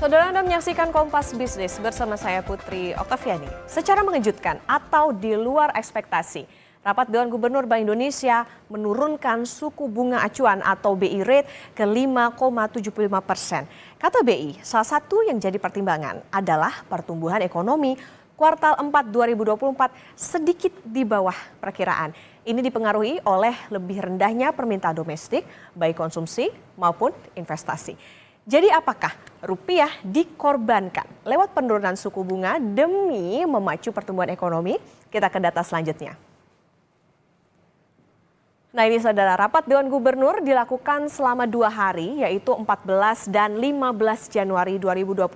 Saudara, Anda menyaksikan Kompas Bisnis bersama saya Putri Oktaviani. Secara mengejutkan atau di luar ekspektasi, rapat Dewan Gubernur Bank Indonesia menurunkan suku bunga acuan atau BI rate ke 5,75%. Kata BI, salah satu yang jadi pertimbangan adalah pertumbuhan ekonomi kuartal 4 2024 sedikit di bawah perkiraan. Ini dipengaruhi oleh lebih rendahnya permintaan domestik, baik konsumsi maupun investasi. Jadi apakah rupiah dikorbankan lewat penurunan suku bunga demi memacu pertumbuhan ekonomi? Kita ke data selanjutnya. Nah ini saudara, rapat Dewan Gubernur dilakukan selama 2 hari yaitu 14 dan 15 Januari 2025.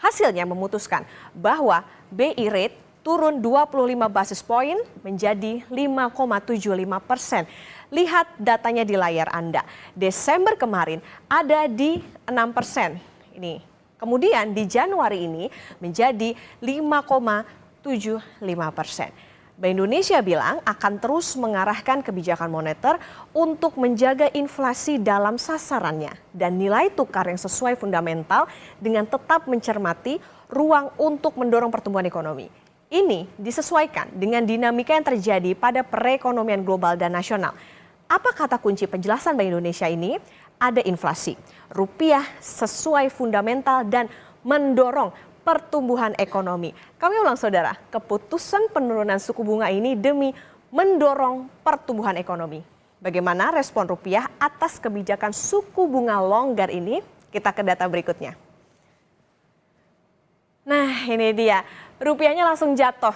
Hasilnya memutuskan bahwa BI rate turun 25 basis poin menjadi 5,75%. Lihat datanya di layar Anda. Desember kemarin ada di 6%. Ini. Kemudian di Januari ini menjadi 5,75%. Bank Indonesia bilang akan terus mengarahkan kebijakan moneter untuk menjaga inflasi dalam sasarannya dan nilai tukar yang sesuai fundamental dengan tetap mencermati ruang untuk mendorong pertumbuhan ekonomi. Ini disesuaikan dengan dinamika yang terjadi pada perekonomian global dan nasional. Apa kata kunci penjelasan Bank Indonesia ini? Ada inflasi, rupiah sesuai fundamental dan mendorong pertumbuhan ekonomi. Kami ulang saudara, keputusan penurunan suku bunga ini demi mendorong pertumbuhan ekonomi. Bagaimana respon rupiah atas kebijakan suku bunga longgar ini? Kita ke data berikutnya. Nah ini dia, rupiahnya langsung jatuh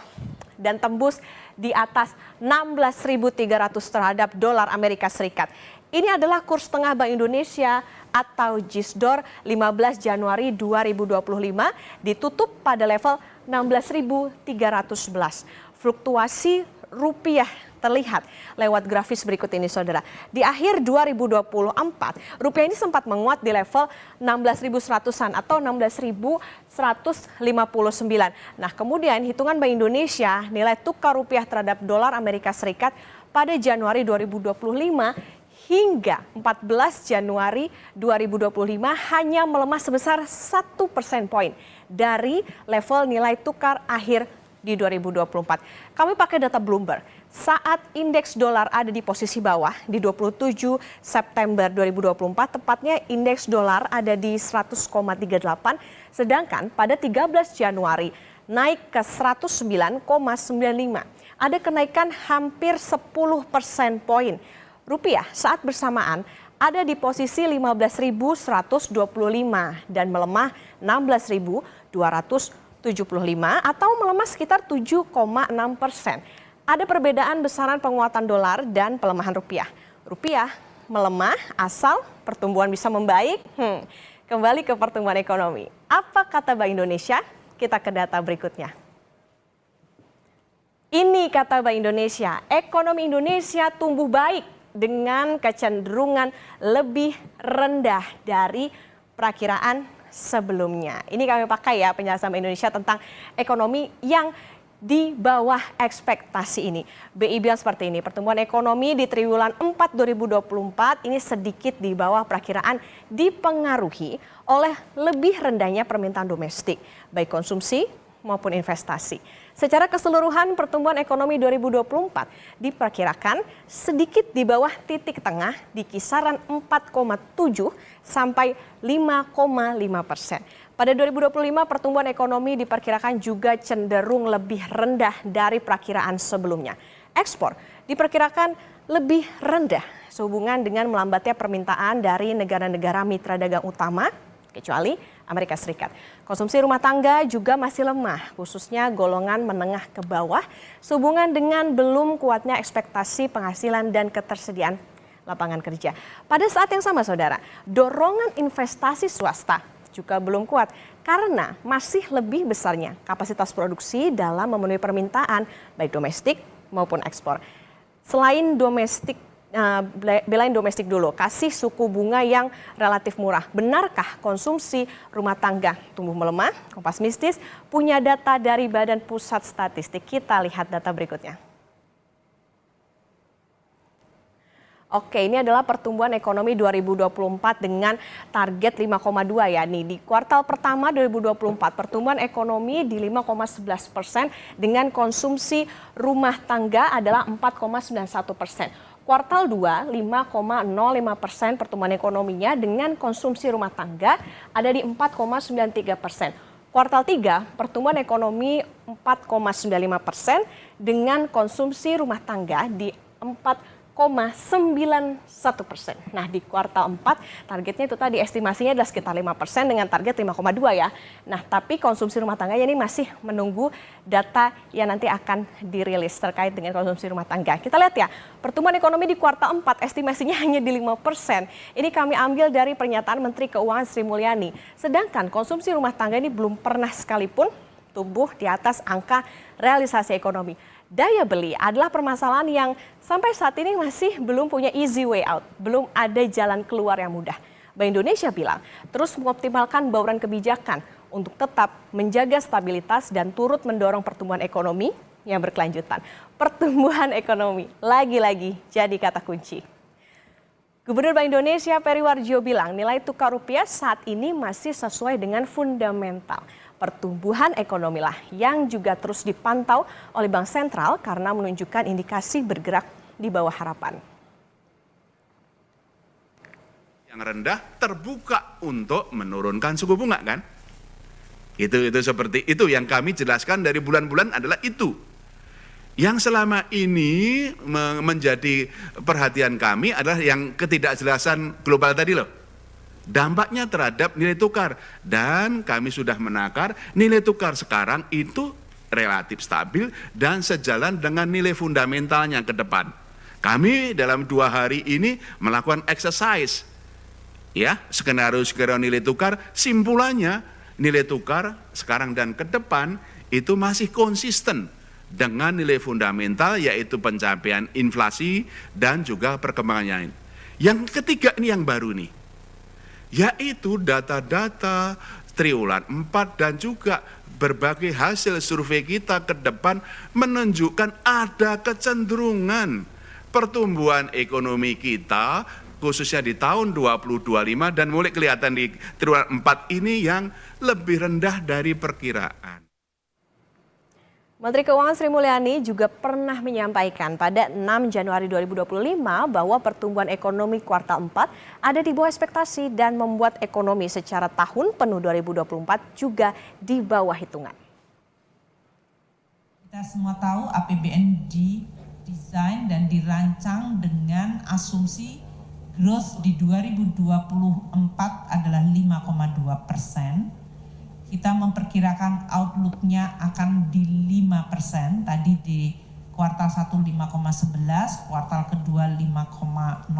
dan tembus di atas 16.300 terhadap dolar Amerika Serikat. Ini adalah kurs tengah Bank Indonesia atau JISDOR 15 Januari 2025 ditutup pada level 16.311. Fluktuasi rupiah terlihat lewat grafis berikut ini saudara. Di akhir 2024, rupiah ini sempat menguat di level 16.100-an atau 16.159. Nah kemudian hitungan Bank Indonesia nilai tukar rupiah terhadap dolar Amerika Serikat pada Januari 2025 hingga 14 Januari 2025 hanya melemah sebesar 1 persen poin dari level nilai tukar akhir di 2024. Kami pakai data Bloomberg. Saat indeks dolar ada di posisi bawah di 27 September 2024, tepatnya indeks dolar ada di 100,38, sedangkan pada 13 Januari naik ke 109,95. Ada kenaikan hampir 10 persen poin. Rupiah saat bersamaan ada di posisi 15.125 dan melemah 16.275 atau melemah sekitar 7,6%. Ada perbedaan besaran penguatan dolar dan pelemahan rupiah. Rupiah melemah asal pertumbuhan bisa membaik. Kembali ke pertumbuhan ekonomi. Apa kata Bank Indonesia? Kita ke data berikutnya. Ini kata Bank Indonesia, ekonomi Indonesia tumbuh baik dengan kecenderungan lebih rendah dari perakiraan sebelumnya. Ini kami pakai ya penjelasan Bank Indonesia tentang ekonomi yang di bawah ekspektasi ini. BI bilang seperti ini, pertumbuhan ekonomi di triwulan 4 2024 ini sedikit di bawah perakiraan dipengaruhi oleh lebih rendahnya permintaan domestik, baik konsumsi maupun investasi. Secara keseluruhan pertumbuhan ekonomi 2024 diperkirakan sedikit di bawah titik tengah di kisaran 4,7 sampai 5,5%. Pada 2025 pertumbuhan ekonomi diperkirakan juga cenderung lebih rendah dari perakiraan sebelumnya. Ekspor diperkirakan lebih rendah sehubungan dengan melambatnya permintaan dari negara-negara mitra dagang utama, kecuali Amerika Serikat. Konsumsi rumah tangga juga masih lemah, khususnya golongan menengah ke bawah, sehubungan dengan belum kuatnya ekspektasi penghasilan dan ketersediaan lapangan kerja. Pada saat yang sama saudara, dorongan investasi swasta juga belum kuat karena masih lebih besarnya kapasitas produksi dalam memenuhi permintaan baik domestik maupun ekspor. Selain domestik, belain domestik dulu, kasih suku bunga yang relatif murah. Benarkah konsumsi rumah tangga tumbuh melemah? Kompas Bisnis punya data dari Badan Pusat Statistik. Kita lihat data berikutnya. Oke, ini adalah pertumbuhan ekonomi 2024 dengan target 5,2 ya. Nih, di kuartal pertama 2024 pertumbuhan ekonomi di 5,11% dengan konsumsi rumah tangga adalah 4,91%. Kuartal 2, 5,05% pertumbuhan ekonominya dengan konsumsi rumah tangga ada di 4,93%. Kuartal 3, pertumbuhan ekonomi 4,95% dengan konsumsi rumah tangga di 4,91%. Nah, di kuartal 4 targetnya itu tadi estimasinya adalah sekitar 5% dengan target 5,2 ya. Nah, tapi konsumsi rumah tangganya ini masih menunggu data yang nanti akan dirilis terkait dengan konsumsi rumah tangga. Kita lihat ya, pertumbuhan ekonomi di kuartal 4 estimasinya hanya di 5%. Ini kami ambil dari pernyataan Menteri Keuangan Sri Mulyani. Sedangkan konsumsi rumah tangga ini belum pernah sekalipun tumbuh di atas angka realisasi ekonomi. Daya beli adalah permasalahan yang sampai saat ini masih belum punya easy way out, belum ada jalan keluar yang mudah. Bank Indonesia bilang terus mengoptimalkan bauran kebijakan untuk tetap menjaga stabilitas dan turut mendorong pertumbuhan ekonomi yang berkelanjutan. Pertumbuhan ekonomi lagi-lagi jadi kata kunci. Gubernur Bank Indonesia Peri Warjio bilang nilai tukar rupiah saat ini masih sesuai dengan fundamental. Pertumbuhan ekonomi lah yang juga terus dipantau oleh Bank Sentral karena menunjukkan indikasi bergerak di bawah harapan. Yang rendah terbuka untuk menurunkan suku bunga kan? Itu seperti itu yang kami jelaskan dari bulan-bulan adalah itu. Yang selama ini menjadi perhatian kami adalah yang ketidakjelasan global tadi loh. Dampaknya terhadap nilai tukar dan kami sudah menakar nilai tukar sekarang itu relatif stabil dan sejalan dengan nilai fundamentalnya ke depan. Kami dalam 2 hari ini melakukan exercise ya skenario nilai tukar, simpulannya nilai tukar sekarang dan ke depan itu masih konsisten dengan nilai fundamental yaitu pencapaian inflasi dan juga perkembangan lain. Yang ketiga ini yang baru nih, yaitu data-data triwulan 4 dan juga berbagai hasil survei kita ke depan menunjukkan ada kecenderungan pertumbuhan ekonomi kita khususnya di tahun 2025 dan mulai kelihatan di triwulan 4 ini yang lebih rendah dari perkiraan. Menteri Keuangan Sri Mulyani juga pernah menyampaikan pada 6 Januari 2025 bahwa pertumbuhan ekonomi kuartal 4 ada di bawah ekspektasi dan membuat ekonomi secara tahun penuh 2024 juga di bawah hitungan. Kita semua tahu APBN didesain dan dirancang dengan asumsi growth di 2024 adalah 5,2%. Kita memperkirakan outlook-nya akan di 5%, tadi di kuartal 1 5,11, kuartal kedua 5,07,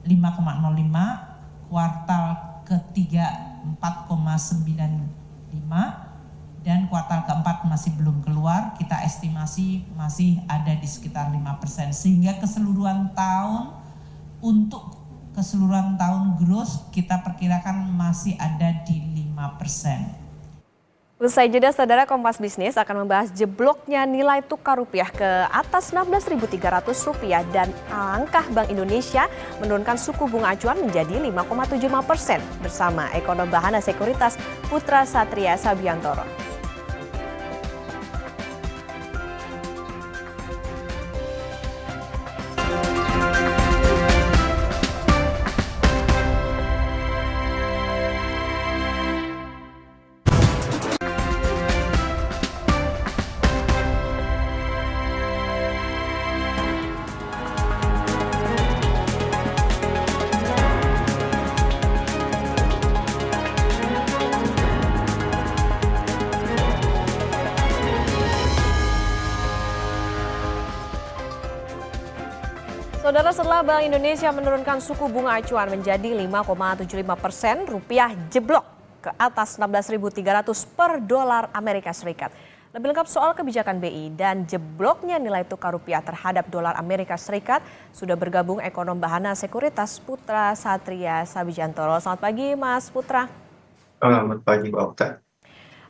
5,05, kuartal ketiga 4,95, dan kuartal keempat masih belum keluar, kita estimasi masih ada di sekitar 5%, sehingga keseluruhan tahun growth kita perkirakan masih ada di 5%. Usai jeda, saudara, Kompas Bisnis akan membahas jebloknya nilai tukar rupiah ke atas Rp16.300 dan langkah Bank Indonesia menurunkan suku bunga acuan menjadi 5,75% bersama ekonom Bahana Sekuritas Putra Satria Sabiantoro. Saudara, setelah Bank Indonesia menurunkan suku bunga acuan menjadi 5,75%, rupiah jeblok ke atas 16.300 per dolar Amerika Serikat. Lebih lengkap soal kebijakan BI dan jebloknya nilai tukar rupiah terhadap dolar Amerika Serikat, sudah bergabung ekonom Bahana Sekuritas Putra Satria Sabijantoro. Selamat pagi, Mas Putra. Selamat pagi, Pak Okta.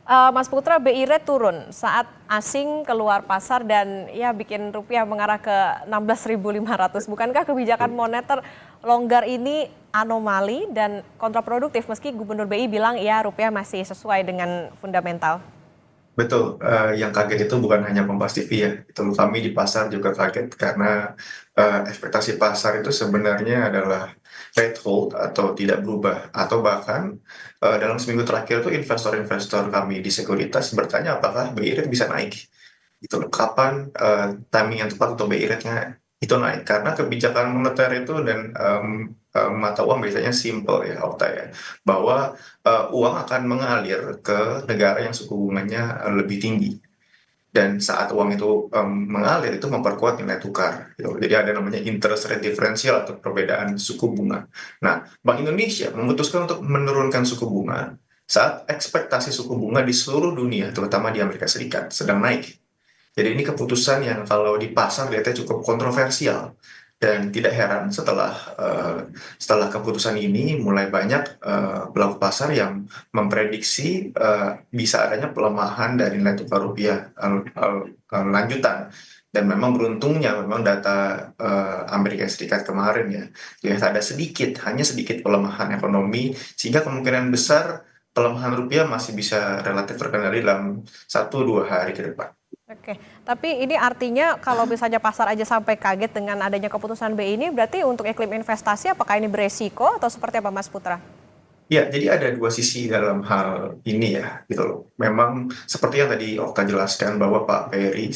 Mas Putra, BI Rate turun saat asing keluar pasar dan ya bikin rupiah mengarah ke 16.500. Bukankah kebijakan moneter longgar ini anomali dan kontraproduktif meski Gubernur BI bilang ya rupiah masih sesuai dengan fundamental? Betul, yang kaget itu bukan hanya Kompas TV ya, itu kami di pasar juga kaget karena ekspektasi pasar itu sebenarnya adalah rate hold atau tidak berubah, atau bahkan dalam seminggu terakhir itu investor-investor kami di sekuritas bertanya apakah BI rate bisa naik, gitu loh. Kapan timing yang tepat untuk BI rate-nya itu naik? Karena kebijakan moneter itu dan mata uang biasanya simple ya, Okta ya, bahwa uang akan mengalir ke negara yang suku bunganya lebih tinggi. Dan saat uang itu mengalir itu memperkuat nilai tukar, gitu. Jadi ada namanya interest rate differential atau perbedaan suku bunga. Nah, Bank Indonesia memutuskan untuk menurunkan suku bunga saat ekspektasi suku bunga di seluruh dunia, terutama di Amerika Serikat, sedang naik. Jadi ini keputusan yang kalau di pasar lihatnya cukup kontroversial, dan tidak heran setelah keputusan ini mulai banyak pelaku pasar yang memprediksi bisa adanya pelemahan dari nilai tukar rupiah lanjutan. Dan memang beruntungnya memang data Amerika Serikat kemarin ya lihat ada hanya sedikit pelemahan ekonomi, sehingga kemungkinan besar pelemahan rupiah masih bisa relatif terkendali dalam 1-2 hari ke depan. Oke, tapi ini artinya kalau misalnya pasar aja sampai kaget dengan adanya keputusan BI ini, berarti untuk iklim investasi apakah ini beresiko atau seperti apa Mas Putra? Ya, jadi ada dua sisi dalam hal ini ya, gitu loh. Memang seperti yang tadi Okta jelaskan bahwa Pak Peri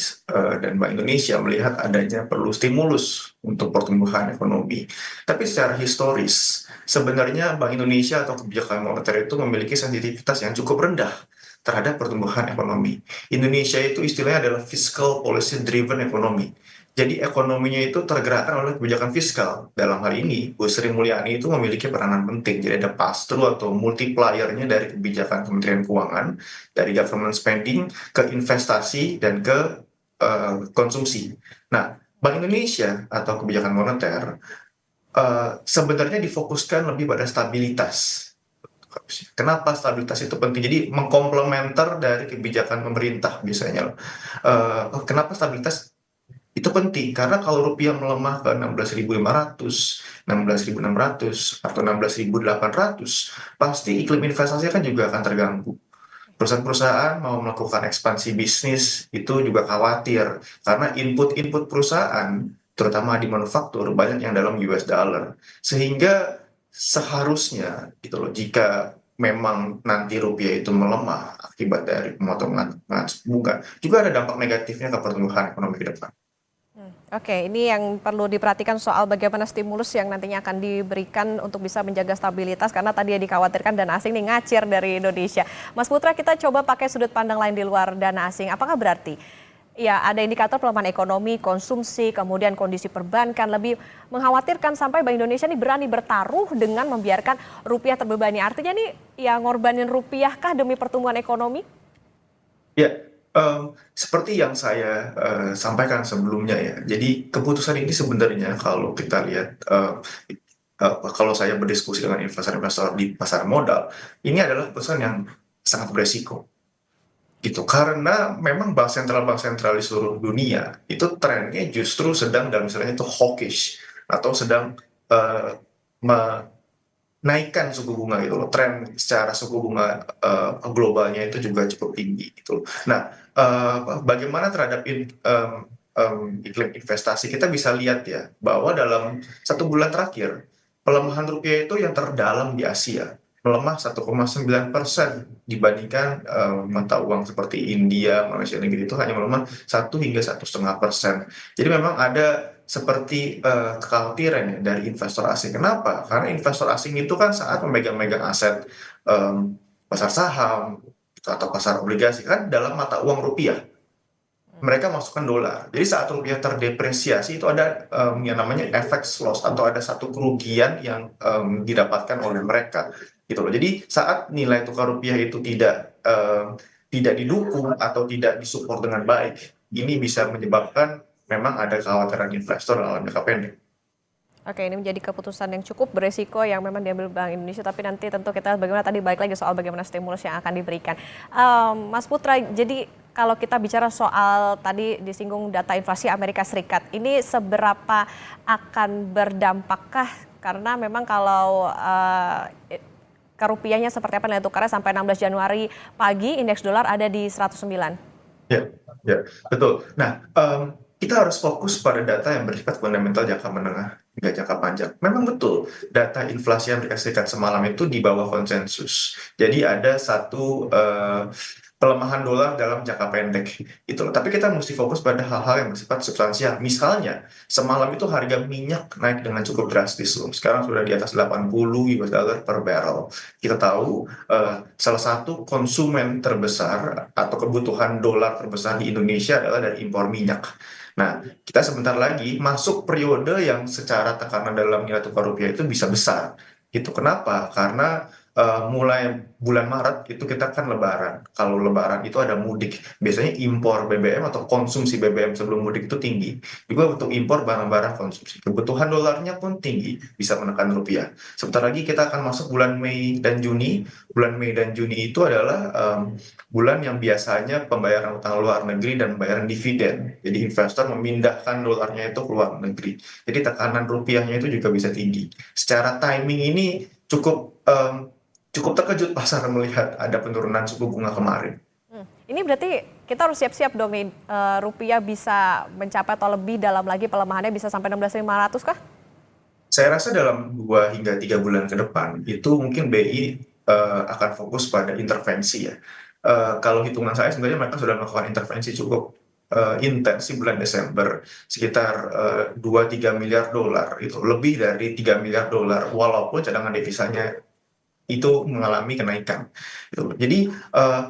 dan Bank Indonesia melihat adanya perlu stimulus untuk pertumbuhan ekonomi. Tapi secara historis, sebenarnya Bank Indonesia atau kebijakan moneter itu memiliki sensitivitas yang cukup rendah terhadap pertumbuhan ekonomi. Indonesia itu istilahnya adalah fiscal policy driven economy. Jadi ekonominya itu tergerakkan oleh kebijakan fiskal. Dalam hal ini, Bu Sri Mulyani itu memiliki peranan penting. Jadi ada pass-through atau multiplier-nya dari kebijakan Kementerian Keuangan, dari government spending ke investasi dan ke konsumsi. Nah, Bank Indonesia atau kebijakan moneter sebenarnya difokuskan lebih pada stabilitas. Kenapa stabilitas itu penting? Jadi mengkomplementer dari kebijakan pemerintah biasanya. Kenapa stabilitas itu penting? Karena kalau rupiah melemah ke 16.500, 16.600, atau 16.800, pasti iklim investasi kan juga akan terganggu. Perusahaan-perusahaan mau melakukan ekspansi bisnis itu juga khawatir karena input-input perusahaan, terutama di manufaktur, banyak yang dalam US dollar. Sehingga seharusnya gitu loh, jika memang nanti rupiah itu melemah akibat dari pemotongan suku bunga, juga ada dampak negatifnya ke pertumbuhan ekonomi ke depan. Oke, ini yang perlu diperhatikan soal bagaimana stimulus yang nantinya akan diberikan untuk bisa menjaga stabilitas karena tadi ya dikhawatirkan dana asing nih ngacir dari Indonesia. Mas Putra, kita coba pakai sudut pandang lain di luar dana asing. Apakah berarti ya ada indikator pelemahan ekonomi, konsumsi, kemudian kondisi perbankan lebih mengkhawatirkan sampai Bank Indonesia nih berani bertaruh dengan membiarkan rupiah terbebani. Artinya nih ya ngorbanin rupiah kah demi pertumbuhan ekonomi? Ya, seperti yang saya sampaikan sebelumnya ya. Jadi keputusan ini sebenarnya kalau kita lihat, kalau saya berdiskusi dengan investor-investor di pasar modal, ini adalah keputusan yang sangat beresiko. Gitu. Karena memang bank sentral di seluruh dunia itu trennya justru sedang dalam istilahnya itu hawkish atau sedang menaikkan suku bunga gitu loh. Tren secara suku bunga globalnya itu juga cukup tinggi gitu. Nah, bagaimana terhadap iklim investasi, kita bisa lihat ya bahwa dalam 1 bulan terakhir pelemahan rupiah itu yang terdalam di Asia, melemah 1,9% dibandingkan mata uang seperti India, Malaysia, negeri itu hanya melemah 1 hingga 1,5%. Jadi memang ada seperti kekhawatiran ya dari investor asing. Kenapa? Karena investor asing itu kan saat memegang aset pasar saham atau pasar obligasi kan dalam mata uang rupiah. Mereka masukkan dolar. Jadi saat rupiah terdepresiasi itu ada yang namanya FX loss atau ada satu kerugian yang didapatkan oleh mereka gitu loh. Jadi saat nilai tukar rupiah itu tidak didukung atau tidak disupport dengan baik, ini bisa menyebabkan memang ada kekhawatiran investor dalam jangka pendek. Oke, ini menjadi keputusan yang cukup beresiko yang memang diambil Bank Indonesia, tapi nanti tentu kita bagaimana tadi balik lagi soal bagaimana stimulus yang akan diberikan. Mas Putra, jadi kalau kita bicara soal tadi disinggung data inflasi Amerika Serikat, ini seberapa akan berdampakkah? Karena memang kalau ke rupiahnya seperti apa nilai tukarnya sampai 16 Januari pagi, indeks dolar ada di 109. Ya, ya, betul. Nah, kita harus fokus pada data yang bersifat fundamental jangka menengah hingga jangka panjang. Memang betul, data inflasi Amerika Serikat semalam itu di bawah konsensus. Jadi ada satu pelemahan dolar dalam jangka pendek itu. Tapi kita mesti fokus pada hal-hal yang bersifat substansial. Misalnya, semalam itu harga minyak naik dengan cukup drastis loh. Sekarang sudah di atas 80 US dollar per barrel. Kita tahu salah satu konsumen terbesar atau kebutuhan dolar terbesar di Indonesia adalah dari impor minyak. Nah, kita sebentar lagi masuk periode yang secara tekanan dalam nilai tukar rupiah itu bisa besar. Itu kenapa? Karena mulai bulan Maret itu kita kan lebaran. Kalau lebaran itu ada mudik. Biasanya impor BBM atau konsumsi BBM sebelum mudik itu tinggi. Juga untuk impor barang-barang konsumsi. Kebutuhan dolarnya pun tinggi, bisa menekan rupiah. Sebentar lagi kita akan masuk bulan Mei dan Juni. Bulan Mei dan Juni itu adalah bulan yang biasanya pembayaran utang luar negeri dan pembayaran dividen. Jadi investor memindahkan dolarnya itu ke luar negeri. Jadi tekanan rupiahnya itu juga bisa tinggi. Secara timing ini cukup terkejut pasar melihat ada penurunan suku bunga kemarin. Ini berarti kita harus siap-siap dong nih, rupiah bisa mencapai atau lebih dalam lagi pelemahannya bisa sampai 16.500 kah? Saya rasa dalam 2 hingga 3 bulan ke depan itu mungkin BI akan fokus pada intervensi ya. Kalau hitungan saya sebenarnya mereka sudah melakukan intervensi cukup intens di bulan Desember sekitar 2-3 miliar dolar, itu lebih dari 3 miliar dolar walaupun cadangan devisanya itu mengalami kenaikan. Jadi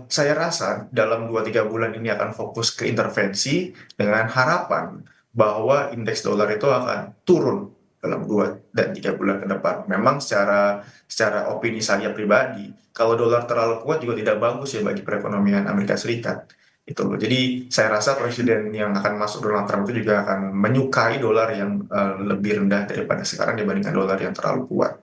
saya rasa dalam 2-3 bulan ini akan fokus ke intervensi dengan harapan bahwa indeks dolar itu akan turun dalam 2 dan 3 bulan ke depan. Memang secara opini saya pribadi, kalau dolar terlalu kuat juga tidak bagus ya bagi perekonomian Amerika Serikat. Jadi saya rasa presiden yang akan masuk, Donald Trump, itu juga akan menyukai dolar yang lebih rendah daripada sekarang dibandingkan dolar yang terlalu kuat.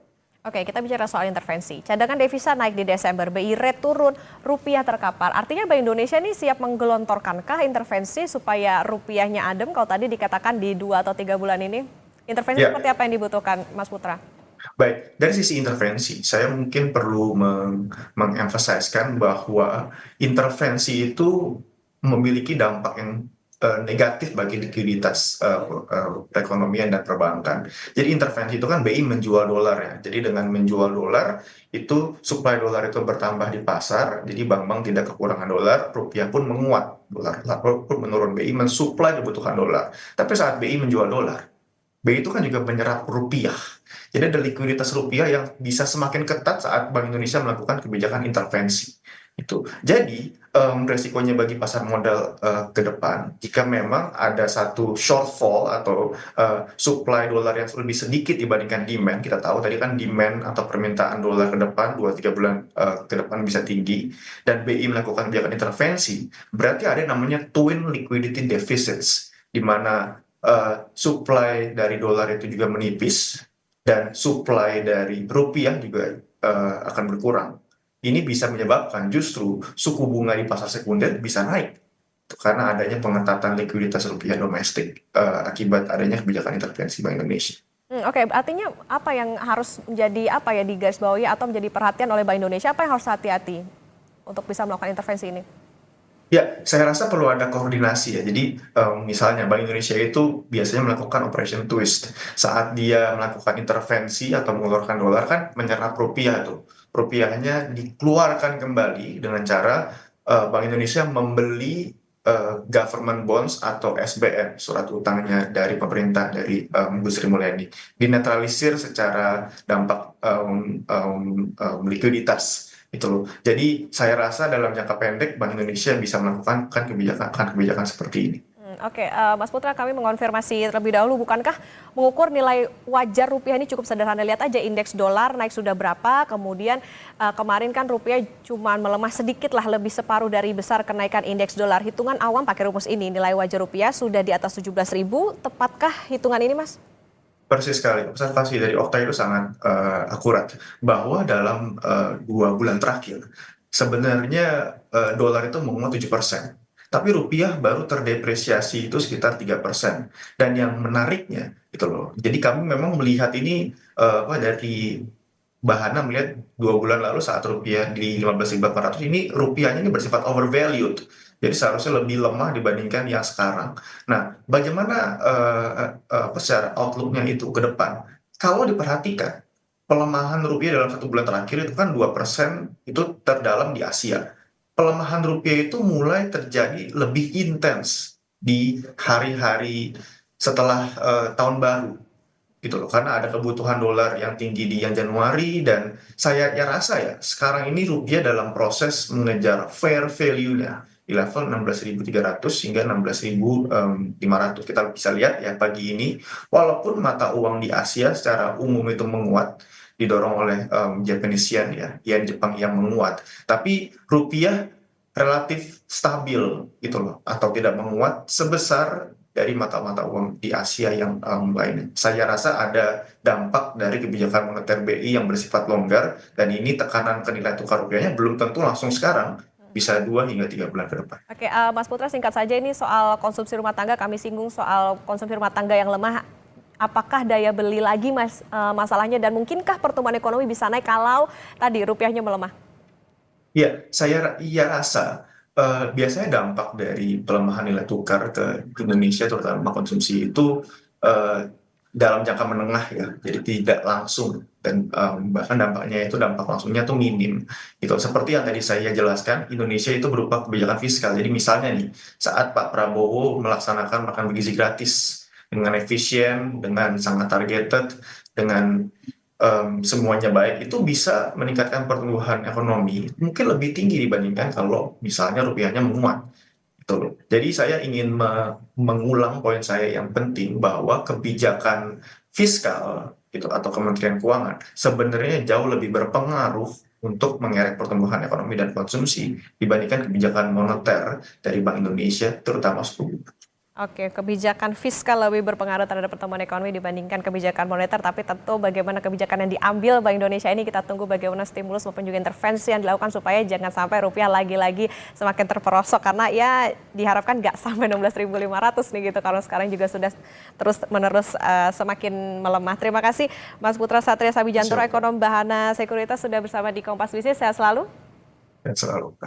Oke, kita bicara soal intervensi. Cadangan devisa naik di Desember, BI rate turun, rupiah terkapar. Artinya Bank Indonesia ini siap menggelontorkankah intervensi supaya rupiahnya adem kalau tadi dikatakan di 2 atau 3 bulan ini? Intervensi seperti apa yang dibutuhkan, Mas Putra? Baik, dari sisi intervensi, saya mungkin perlu mengemphasiskan bahwa intervensi itu memiliki dampak yang negatif bagi likuiditas perekonomian dan perbankan. Jadi intervensi itu kan BI menjual dolar ya. Jadi dengan menjual dolar itu supply dolar itu bertambah di pasar. Jadi bank-bank tidak kekurangan dolar, rupiah pun menguat, dolar pun menurun. BI mensuplai kebutuhan dolar. Tapi saat BI menjual dolar, BI itu kan juga menyerap rupiah. Jadi ada likuiditas rupiah yang bisa semakin ketat saat Bank Indonesia melakukan kebijakan intervensi. Jadi resikonya bagi pasar modal ke depan, jika memang ada satu shortfall atau supply dolar yang lebih sedikit dibandingkan demand, kita tahu tadi kan demand atau permintaan dolar ke depan 2-3 bulan ke depan bisa tinggi, dan BI melakukan kebijakan intervensi, berarti ada yang namanya twin liquidity deficits, di mana supply dari dolar itu juga menipis, dan supply dari rupiah juga akan berkurang. Ini bisa menyebabkan justru suku bunga di pasar sekunder bisa naik karena adanya pengetatan likuiditas rupiah domestik akibat adanya kebijakan intervensi Bank Indonesia. Oke, artinya apa yang harus menjadi digarisbawahi atau menjadi perhatian oleh Bank Indonesia, apa yang harus hati-hati untuk bisa melakukan intervensi ini? Ya, saya rasa perlu ada koordinasi ya. Jadi misalnya Bank Indonesia itu biasanya melakukan operation twist. Saat dia melakukan intervensi atau mengeluarkan dolar kan menyerap rupiah tuh. Rupiahnya dikeluarkan kembali dengan cara Bank Indonesia membeli government bonds atau SBN, surat utangnya dari pemerintah, dari Bu Sri Mulyani. Dinetralisir secara dampak likuiditas. Jadi saya rasa dalam jangka pendek Bank Indonesia bisa melakukan kebijakan seperti ini. Oke, Mas Putra, kami mengonfirmasi terlebih dahulu, bukankah mengukur nilai wajar rupiah ini cukup sederhana? Lihat aja indeks dolar naik sudah berapa, kemudian kemarin kan rupiah cuma melemah sedikit lah, lebih separuh dari besar kenaikan indeks dolar. Hitungan awam pakai rumus ini, nilai wajar rupiah sudah di atas 17.000, tepatkah hitungan ini, Mas? Persis sekali, observasi dari Okta itu sangat akurat bahwa dalam 2 bulan terakhir sebenarnya dolar itu menguat 7%, tapi rupiah baru terdepresiasi itu sekitar 3%. Dan yang menariknya itu loh, jadi kami memang melihat ini dari Bahana melihat 2 bulan lalu saat rupiah di 15.800 ini rupiahnya ini bersifat overvalued. Jadi seharusnya lebih lemah dibandingkan yang sekarang. Nah, bagaimana secara outlook-nya itu ke depan? Kalau diperhatikan, pelemahan rupiah dalam 1 bulan terakhir itu kan 2% itu terdalam di Asia. Pelemahan rupiah itu mulai terjadi lebih intens di hari-hari setelah tahun baru gitu loh, karena ada kebutuhan dolar yang tinggi di yang Januari, dan saya ya rasa ya sekarang ini rupiah dalam proses mengejar fair value-nya di level 16.300 hingga 16.500. Kita bisa lihat ya pagi ini, walaupun mata uang di Asia secara umum itu menguat, didorong oleh Japanese yen ya, yen Jepang yang menguat, tapi rupiah relatif stabil gitu loh, atau tidak menguat sebesar dari mata-mata uang di Asia yang lainnya. Saya rasa ada dampak dari kebijakan moneter BI yang bersifat longgar, dan ini tekanan ke nilai tukar rupiahnya belum tentu langsung sekarang, bisa 2 hingga 3 bulan ke depan. Oke, Mas Putra, singkat saja ini soal konsumsi rumah tangga, kami singgung soal konsumsi rumah tangga yang lemah. Apakah daya beli lagi masalahnya, dan mungkinkah pertumbuhan ekonomi bisa naik kalau tadi rupiahnya melemah? Ya, saya rasa biasanya dampak dari pelemahan nilai tukar ke Indonesia terutama konsumsi itu dalam jangka menengah ya, jadi tidak langsung, dan bahkan dampak langsungnya tuh minim gitu. Seperti yang tadi saya jelaskan, Indonesia itu berupa kebijakan fiskal. Jadi misalnya nih, saat Pak Prabowo melaksanakan makan bergizi gratis dengan efisien, dengan sangat targeted, dengan semuanya baik, itu bisa meningkatkan pertumbuhan ekonomi mungkin lebih tinggi dibandingkan kalau misalnya rupiahnya menguat gitu loh. Jadi saya ingin mengulang poin saya yang penting bahwa kebijakan fiskal gitu atau Kementerian Keuangan sebenarnya jauh lebih berpengaruh untuk mengerek pertumbuhan ekonomi dan konsumsi dibandingkan kebijakan moneter dari Bank Indonesia, terutama suku bunga. Oke, kebijakan fiskal lebih berpengaruh terhadap pertumbuhan ekonomi dibandingkan kebijakan moneter, tapi tentu bagaimana kebijakan yang diambil Bank Indonesia ini kita tunggu bagaimana stimulus maupun juga intervensi yang dilakukan supaya jangan sampai rupiah lagi-lagi semakin terperosok, karena ya diharapkan nggak sampai 16.500 nih gitu, karena sekarang juga sudah terus-menerus semakin melemah. Terima kasih Mas Putra Satria Sabijantoro, ekonom Bahana Sekuritas, sudah bersama di Kompas Bisnis. Sehat selalu. Dan selalu